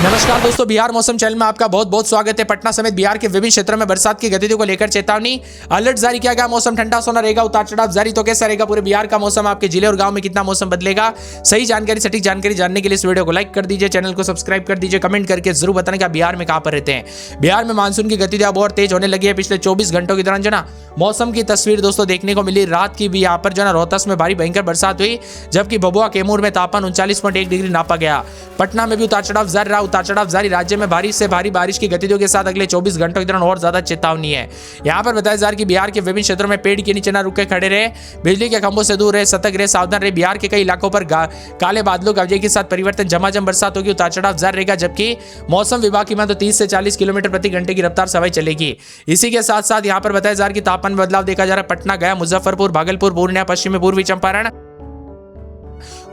नमस्कार दोस्तों, बिहार मौसम चैनल में आपका बहुत बहुत स्वागत है। पटना समेत बिहार के विभिन्न क्षेत्रों में बरसात की गतिविधियों को लेकर चेतावनी अलर्ट जारी किया गया। मौसम ठंडा सोना रहेगा, उतार चढ़ाव जारी। तो कैसा रहेगा पूरे बिहार का मौसम, आपके जिले और गांव में कितना मौसम बदलेगा, सही जानकारी सटीक जानकारी जानने के लिए इस वीडियो को लाइक कर दीजिए, चैनल को सब्सक्राइब कर दीजिए, कमेंट करके जरूर बताना कि आप बिहार में कहां पर रहते हैं। बिहार में मानसून की गतिविधि अब और तेज होने लगी है। पिछले 24 घंटों के दौरान जो ना मौसम की तस्वीर दोस्तों देखने को मिली। रात की भी यहाँ पर जो ना रोहतास में भारी भयंकर बरसात हुई, जबकि भभुआ कैमूर में तापमान 39.1 डिग्री नापा गया। पटना में भी उतार चढ़ाव जारी रहा। उतार चढ़ाव जारी, राज्य में भारी से भारी बारिश की गतिविधियों के साथ अगले 24 घंटों के दौरान और ज्यादा चेतावनी है। यहां पर बताया जा रहा है कि बिहार के विभिन्न क्षेत्रों में पेड़ के नीचे न रुक के खड़े रहे, बिजली के खंभों से दूर रहे, सतर्क रहे, सावधान रहे। बिहार के कई इलाकों पर काले बादलों गरजे के साथ परिवर्तन, झमाझम बरसात होगी, उतार चढ़ाव जारी रहेगा। जबकि मौसम विभाग की माने तो 30 से 40 किलोमीटर प्रति घंटे की रफ्तार से हवाएं चलेगी। इसी के साथ साथ यहां पर बताया जा रहा है कि तापमान में बदलाव देखा जा रहा है। पटना, गया, मुजफ्फरपुर, भागलपुर, पूर्णिया, पश्चिमी पूर्वी चंपारण,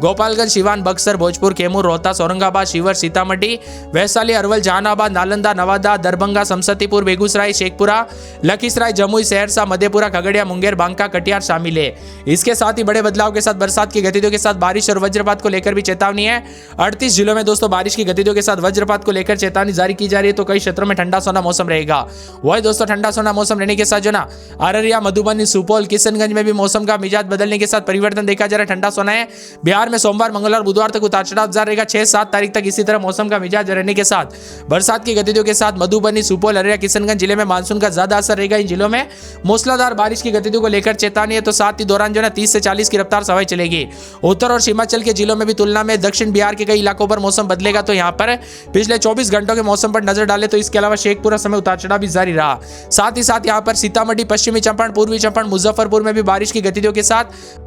गोपालगंज, सिवान, बक्सर, भोजपुर, कैमूर, रोहतास, औरंगाबाद, शिवहर, सीतामढ़ी, वैशाली, अरवल, जहानाबाद, नालंदा, नवादा, दरभंगा, समस्तीपुर, बेगूसराय, शेखपुरा, लखीसराय, जमुई, सहरसा, मधेपुरा, खगड़िया, मुंगेर, बांका, कटिहार शामिल है। इसके साथ ही बड़े बदलाव के साथ बरसात की गतिविधियों के साथ बारिश और वज्रपात को लेकर भी चेतावनी है। 38 जिलों में दोस्तों बारिश की गतिविधियों के साथ वज्रपात को लेकर चेतावनी जारी की जा रही है। तो कई क्षेत्रों में ठंडा सोना मौसम रहेगा। वही दोस्तों ठंडा सोना मौसम रहने के साथ जो ना अररिया, मधुबनी, सुपौल, किशनगंज में भी मौसम का मिजाज बदलने के साथ परिवर्तन देखा जा रहा है। ठंडा सोना है। बिहार में सोमवार, मंगलवार, बुधवार तक उतार चढ़ाव जारी रहेगा। 6-7 तारीख तक इसी तरह मौसम का मिजाज रहने के साथ बरसात की गतिविधियों के साथ मधुबनी, सुपौल, अररिया, किशनगंज जिले में मानसून का ज्यादा असर रहेगा। इन जिलों में मूसलाधार बारिश की गतिविधियों को लेकर चेतावनी है। तो साथ ही दौरान जो है 30 से 40 की रफ्तार से हवाएं चलेगी। उत्तर और सीमांचल के जिलों में भी तुलना में दक्षिण बिहार के कई इलाकों पर मौसम बदलेगा। तो यहाँ पर पिछले 24 घंटों के मौसम पर नजर डाले तो इसके अलावा शेखपुरा समय उतार चढ़ाव भी जारी रहा। साथ ही साथ यहाँ पर सीतामढ़ी, पश्चिमी चंपारण, पूर्वी चंपारण, मुजफ्फरपुर में भी बारिश की गतिविधियों के साथ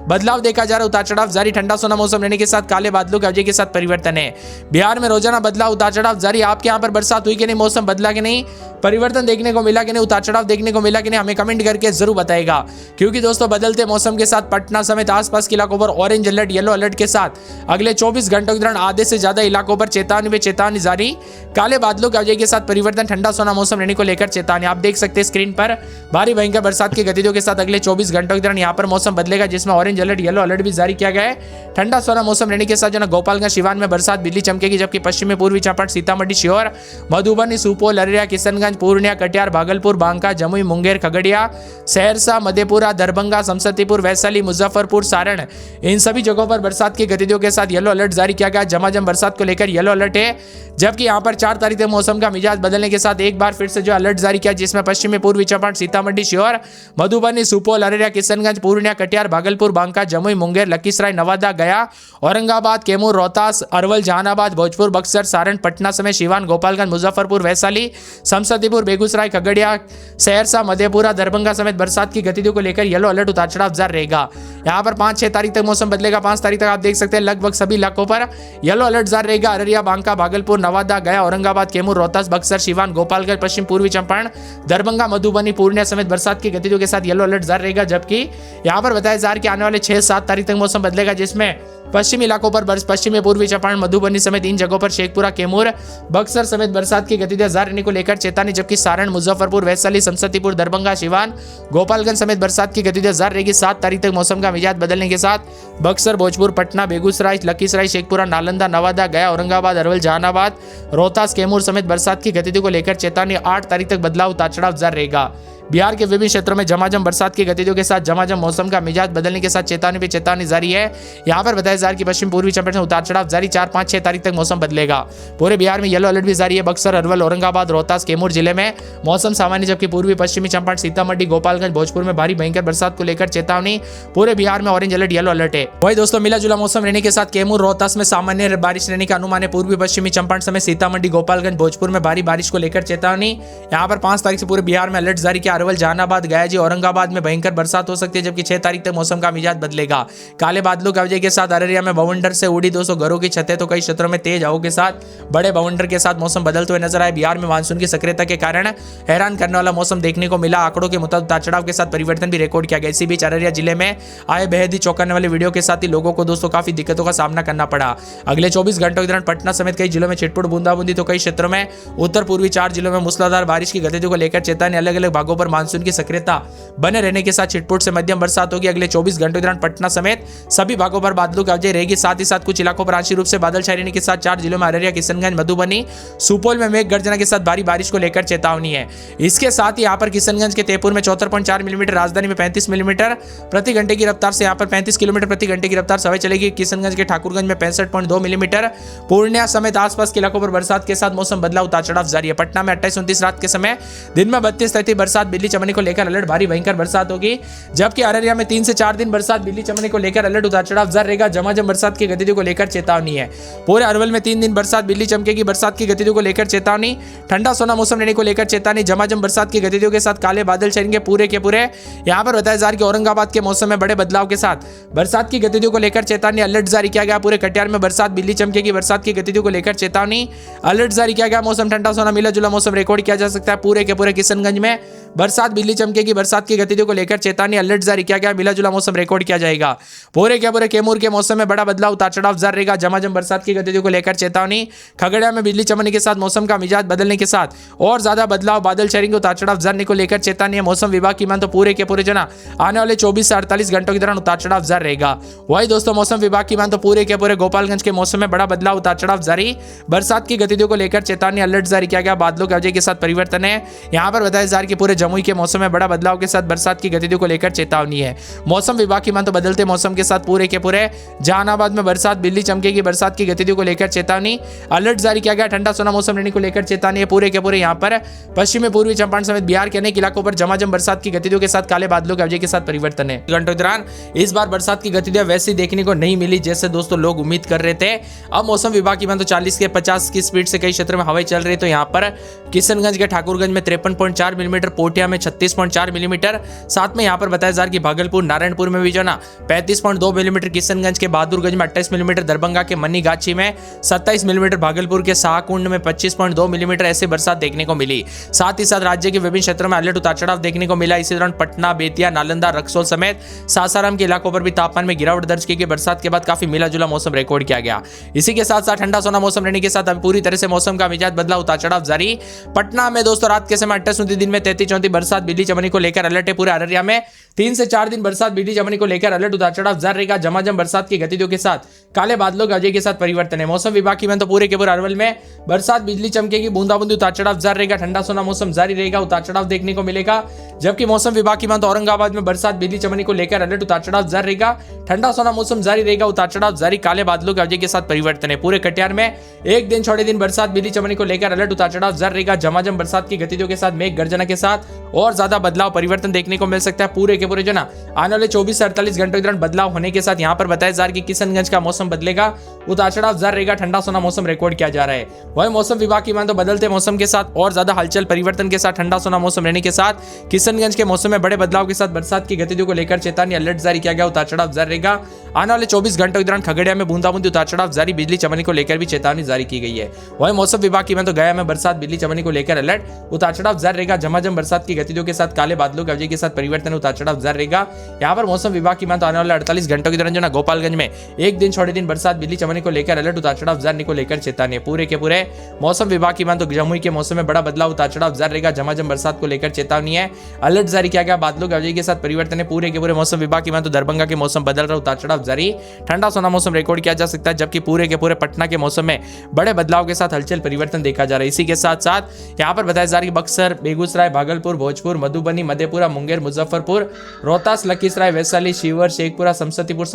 बदलाव देखा जा रहा है। उतार चढ़ाव जारी, ठंडा सोना मौसम रहने के साथ काले बादलों के वजह के साथ परिवर्तन है। बिहार में रोजाना बदलाव, उतार चढ़ाव जारी। आपके यहाँ पर बरसात हुई कि नहीं, मौसम बदला कि नहीं, परिवर्तन देखने को मिला कि नहीं, उतार चढ़ाव देखने को मिला कि नहीं, हमें कमेंट करके जरूर बताएगा। क्योंकि दोस्तों बदलते मौसम के साथ पटना समेत आसपास के इलाकों पर ऑरेंज अलर्ट, येलो अलर्ट के साथ अगले 24 घंटों के दौरान आधे से ज्यादा इलाकों पर चेतावनी जारी। काले बादलों की वजह के साथ परिवर्तन, ठंडा सोना मौसम रहने को लेकर चेतावनी। आप देख सकते हैं स्क्रीन पर भारी भयंकर बरसात की गतिविधियों के साथ अगले 24 घंटों के दौरान यहाँ पर मौसम बदलेगा, जिसमें ऑरेंज अलर्ट, येलो अलर्ट भी जारी किया गया है। ठंडा सोना मौसम रहने के साथ जो ना गोपालगंज, सिवान में बरसात, बिजली चमकेगी। जबकि पश्चिमी पूर्वी चंपारण, सीतामढ़ी, शिवहर, मधुबनी, सुपौल, अररिया, किशनगंज, पूर्णिया, कटिहार, भागलपुर, बांका, जमुई, मुंगेर, खगड़िया, सहरसा, मधेपुरा, दरभंगा, समस्तीपुर, वैशाली, मुजफ्फरपुर, सारण, इन सभी जगहों पर बरसात की गतिविधियों के साथ येलो अलर्ट जारी किया गया। झमाझम बरसात को लेकर येलो अलर्ट है। जबकि यहाँ पर 4 तारीख तक मौसम का मिजाज बदलने के साथ एक बार फिर से जो अलर्ट जारी किया, जिसमें पश्चिमी पूर्वी चंपारण, सीतामढ़ी, शिवहर, मधुबनी, सुपौल, अररिया, किशनगंज, पूर्णिया, कटिहार, भागलपुर, बांका, जमुई, मुंगेर, लखीसराय, नवादा, गया, औरंगाबाद, कैमूर, रोहतास, अरवल, जहानाबाद, भोजपुर, बक्सर, सारण, पटना समेत सिवान, गोपालगंज, मुजफ्फरपुर, वैशाली, समस्तीपुर, बेगूसराय, खगड़िया, सहरसा, मधेपुरा, दरभंगा समेत बरसात की गतिविधियों को लेकर येलो अलर्ट, उतार चढ़ाव जारी रहेगा। यहाँ पर 5-6 तारीख तक मौसम बदलेगा। 5 तारीख तक आप देख सकते हैं लगभग सभी इलाकों पर येलो अलर्ट जारी रहेगा। अररिया, बांका, भागलपुर, नवादा, गया, औरंगाबाद, कैमूर, रोहतास, बक्सर, सिवान, गोपालगंज, पश्चिम पूर्वी चंपारण, दरभंगा, मधुबनी, पूर्णिया समेत बरसात की गतिविधियों के साथ येलो अलर्ट जारी रहेगा। जबकि यहाँ पर बताया जा रहा है कि आने वाले 6-7 तारीख तक मौसम बदलेगा, जिसमें पश्चिमी इलाकों पर पश्चिमी पूर्वी चंपारण, मधुबनी समेत इन जगहों पर शेखपुरा, कैमूर, बक्सर समेत बरसात की गतिविधियां जारी रहने को लेकर चेतावनी। जबकि सारण, मुजफ्फरपुर, वैशाली, समस्तीपुर, दरभंगा, सिवान, गोपालगंज समेत बरसात की गतिविधियां जारी रहेगी। 7 तारीख तक मौसम का मिजाज बदलने के साथ बक्सर, भोजपुर, पटना, बेगूसराय, लखीसराय, शेखपुरा, नालंदा, नवादा, गया, औरंगाबाद, अरवल, जहानाबाद, रोहतास, कैमूर समेत बरसात की गतिविधियों को लेकर चेतावनी। 8 तारीख तक बदलाव, उतार चढ़ाव जारी रहेगा। बिहार के विभिन्न क्षेत्रों में झमाझम बरसात की गतिविधियों के साथ झमाझम मौसम का मिजाज बदलने के साथ चेतावनी पे चेतावनी जारी है। यहाँ पर बताया जा रहा है कि पश्चिम पूर्वी चंपारण में उतार चढ़ाव जारी। 4-5-6 तारीख तक मौसम बदलेगा। पूरे बिहार में येलो अलर्ट भी जारी है। बक्सर, अरवल, औरंगाबाद, रोहतास, कैमूर जिले में मौसम सामान्य, जबकि पूर्वी पश्चिमी चंपारण, सीतामढ़ी, गोपालगंज, भोजपुर में भारी भयंकर बरसात को लेकर चेतावनी। पूरे बिहार में ऑरेंज अलर्ट, येलो अलर्ट है। वही दोस्तों मिला जुला मौसम रहने के साथ कैमूर, रोहतास में सामान्य बारिश रहने का अनुमान है। पूर्वी पश्चिमी चंपारण समेत सीतामढ़ी, गोपालगंज, भोजपुर में भारी बारिश को लेकर चेतावनी। यहाँ पर 5 तारीख से पूरे बिहार में अलर्ट जारी किया। अरवल, जहानाबाद, जी औरंगाबाद में भयंकर बरसात हो सकती है। जबकि 6 तारीख तक मौसम का मिजाज बदलेगा। काले बादलों की वजह के साथ अररिया में बवंडर से उड़ी 200 घरों की छतें। तो कई क्षेत्रों में तेज हवाओं के साथ बड़े बवंडर के साथ मौसम बदलते हुए नजर आए। बिहार में मानसून की सक्रियता के कारण हैरान करने वाला मौसम देखने को मिला। आंकड़ों के मुताबिक उतार चढ़ाव के साथ परिवर्तन भी रिकॉर्ड किया गया। इसी बीच अररिया जिले में आए बेहद ही चौंकाने वाले वीडियो के साथ ही लोगों को दोस्तों काफी दिक्कतों का सामना करना पड़ा। अगले 24 घंटों के दौरान पटना समेत कई जिलों में छिटपुट बूंदाबूंदी, तो कई क्षेत्रों में उत्तर पूर्वी 4 जिलों में मूसलाधार बारिश की गतिविधियों को लेकर चेतावनी। अलग अलग भागों पर मानसून की सक्रियता बने रहने के साथ छिटपुट से मध्यम बरसात होगी। अगले 24 घंटों के दौरान पटना समेत सभी भागों पर बादलों की आवाजाही रहेगी। साथ ही साथ कुछ इलाकों पर आंशिक रूप से बादल छाए रहने के साथ 4 जिलों में अररिया, किशनगंज, मधुबनी, सुपौल में मेघ गर्जना के साथ भारी बारिश को लेकर चेतावनी है। इसके साथ ही यहाँ पर किशनगंज के तेपुर में 74.4 मिलीमीटर, राजधानी में 35 मिलीमीटर प्रति घंटे की रफ्तार से यहाँ पर 35 किलोमीटर प्रति घंटे की रफ्तार से हवा चलेगी। किशनगंज के ठाकुरगंज में 65.2 मिलीमीटर, पूर्णिया समेत आसपास के इलाकों पर बरसात के साथ मौसम बदलाव उतार चढ़ाव जारी है। पटना में 28-29 रात के समय, दिन में 32-33 बरसात, बिजली चमकने को लेकर अलर्ट, भारी भयंकर बरसात होगी। जबकि अररिया में 3 से 4 दिन बरसात, बिजली चमकने को लेकर अलर्ट, उतार चढ़ाव जारी रहेगा। झमाझम बरसात की गतिविधियों को लेकर चेतावनी है। पूरे अरवल में 3 दिन बरसात, बिजली चमकेगी, बरसात की गतिविधियों को लेकर चेतावनी। ठंडा सोना मौसम रहने को लेकर चेतावनी। झमाझम बरसात की गतिविधियों के साथ काले बादल छाएंगे पूरे के पूरे। यहाँ पर बताया जा रहा है कि औरंगाबाद के मौसम में बड़े बदलाव के साथ बरसात की गतिविधियों को लेकर चेतावनी, अलर्ट जारी किया गया। पूरे कटिहार में बरसात, बिजली चमकेगी, बरसात की गतिविधियों को लेकर चेतावनी, अलर्ट जारी किया गया। मौसम ठंडा सोना मिला जुला मौसम रिकॉर्ड किया जा सकता है। पूरे के पूरे किशनगंज में बरसात, बिजली चमकेगी, बरसात की गतिविधियों को लेकर चेतावनी, अलर्ट जारी किया गया। मिला जुला मौसम रिकॉर्ड किया जाएगा। पूरे के पूरे कैमूर के मौसम में बड़ा बदलाव, उतार चढ़ाव जारी रहेगा। झमाझम बरसात की गतिविधियों को लेकर चेतावनी। खगड़िया में बिजली चमकने के साथ मौसम का मिजाज बदलने के साथ और ज्यादा बदलाव, बादल छाएंगे, उतार चढ़ाव जारी को लेकर चेतावनी है। मौसम विभाग की मान तो पूरे के पूरे जना आने वाले 24 से 48 घंटों के दौरान उतार चढ़ाव जारी रहेगा। वही दोस्तों मौसम विभाग की मान तो पूरे के पूरे गोपालगंज के मौसम में बड़ा बदलाव, उतार चढ़ाव जारी, बरसात की गतिविधियों को लेकर चेतावनी, अलर्ट जारी किया गया। बादलों की आवाजाही के साथ परिवर्तन है। यहाँ पर बताया जा रहा है कि पूरे जमुई के मौसम में बड़ा बदलाव के साथ बरसात की गतिविधियों को लेकर चेतावनी है। मौसम विभाग की मान तो बदलते मौसम के साथ पूरे के पूरे जहानाबाद में बरसात, बिजली चमकेगी, बरसात की गतिविधियों को लेकर चेतावनी, अलर्ट जारी किया गया। ठंडा सोना मौसम रहने को लेकर चेतावनी है। पूरे के पूरे यहाँ पर पश्चिमी पूर्वी चंपारण समेत बिहार के अनेक इलाकों पर झमाझम बरसात की गतिविधियों के साथ काले बादलों की आवाजाही के साथ परिवर्तन है। घंटों के दौरान इस बार बरसात की गतिविधियां वैसी देखने को नहीं मिली जैसे दोस्तों लोग उम्मीद कर रहे थे। अब मौसम विभाग की मान तो 40 के 50 की स्पीड से कई क्षेत्रों में हवाएं चल रही। तो यहाँ पर किशनगंज के ठाकुरगंज में 53.4 मिलीमीटर, पोटिया में 36.4 मिलीमीटर, साथ में यहाँ पर बताया जा रहा है कि भागलपुर, नारायणपुर में भी जो ना 35.2 मिलीमीटर, किशनगंज के बहादुरगंज में 28 मिलीमीटर, दरभंगा के मनीगाछी में 27 मिलीमीटर, भागलपुर के शाहकुंड में 25.2 मिलीमीटर ऐसे बरसात देखने को मिली। साथ ही साथ राज्य के विभिन्न क्षेत्रों में अलर्ट, उतार चढ़ाव देखने को मिला। इसी दौरान पटना, बेतिया, नालंदा, रक्सौल समेत सासाराम के इलाकों पर भी तापमान में गिरावट दर्ज की गई। बरसात के बाद काफी मिला जुला मौसम रिकॉर्ड किया गया। इसी के साथ साथ ठंडा सोना मौसम रहने के साथ अब पूरी तरह से मौसम का मिजाज बदला, उतार चढ़ाव जारी। पटना में दोस्तों रात के समय 28 दिन में 33-34 बरसात, बिजली चमकने को लेकर अलर्ट है। पूरे अररिया में 3 से 4 दिन बरसात, बिजली चमकने को लेकर अलर्ट, उतार चढ़ाव जारी रहेगा। झमाझम बरसात की गतिविधियों के साथ काले बादलों की आवाजाही के साथ परिवर्तन है। मौसम विभाग की मान तो पूरे के पूरे अरवल में बरसात, बिजली चमकेगी, बूंदाबूंदी, उतार चढ़ाव जारी रहेगा। ठंडा सोना मौसम जारी रहेगा, उतार चढ़ाव देखने को मिलेगा। जबकि मौसम विभाग की मान तो औरंगाबाद में बरसात, बिजली चमकने को लेकर अलर्ट, उतार चढ़ाव जारी रहेगा। ठंडा सोना मौसम जारी रहेगा, उतार चढ़ाव जारी, काले बादलों की आवाजाही के साथ परिवर्तन है। पूरे कटिहार में एक दिन छोड़े दिन बरसात, बिजली चमकने को लेकर अलर्ट, उतार चढ़ाव जारी रहेगा। झमाझम बरसात की गतिविधियों के साथ मेघ गर्जना के साथ और ज्यादा बदलाव, परिवर्तन देखने को मिल सकता है। पूरे के पूरे जो ना आने वाले 24 से 48 घंटों के दौरान बदलाव होने के साथ यहाँ पर बताया जा रहा है कि किशनगंज का मौसम बदलेगा, उतार चढ़ाव जारी रहेगा। ठंडा सोना मौसम रिकॉर्ड किया जा रहा है। वही मौसम विभाग की मान तो बदलते मौसम के साथ और ज्यादा हलचल, परिवर्तन के साथ ठंडा सोना मौसम रहने के साथ किशनगंज के मौसम में बड़े बदलाव के साथ बरसात की गतिविधियों को लेकर चेतावनी, अलर्ट जारी किया गया। उतार चढ़ाव जारी रहेगा। आने वाले 24 घंटों के दौरान खगड़िया में बूंदाबूंदी, उतार चढ़ाव जारी, बिजली चमकने को लेकर भी चेतावनी जारी की गई है। वही मौसम विभाग की मान तो गया में बरसात, बिजली चमकने को लेकर अलर्ट, उतार चढ़ाव जारी रहेगा। झमाझम बरसात की गतिविधियों के साथ काले बादलों की आवाजाही के साथ परिवर्तन, उतार चढ़ाव जारी रहेगा। यहाँ पर मौसम विभाग की मान तो आने वाले 48 घंटों के दौरान जो ना गोपालगंज में एक दिन छोड़े दिन बरसात, बिजली चमकने को लेकर अलर्ट, उतार चढ़ाव जारी को लेकर चेतावनी। पूरे के पूरे मौसम विभाग की मान तो जमुई के मौसम में बड़ा बदलाव, उतार चढ़ाव जारी रहेगा। झमाझम बरसात को लेकर चेतावनी है, अलर्ट जारी किया गया। बादलों की आवाजाही के साथ परिवर्तन है। पूरे के पूरे मौसम विभाग की मान तो दरभंगा के मौसम बदल रहा, उतार चढ़ाव जारी, ठंडा सोना मौसम रिकॉर्ड किया जा सकता है। जबकि पूरे के पूरे पटना के मौसम में बड़े बदलाव के साथ हलचल, परिवर्तन देखा जा रहा है। इसी के साथ साथ यहाँ पर बताया जा रहा है कि बक्सर, बेगूसराय, भागलपुर, भोजपुर, मधुबनी, मधेपुरा, मुंगेर, मुजफ्फरपुर, रोहतास, लखीसराय, वैशाली, शिवहर, शेखपुरा, समस्तीपुर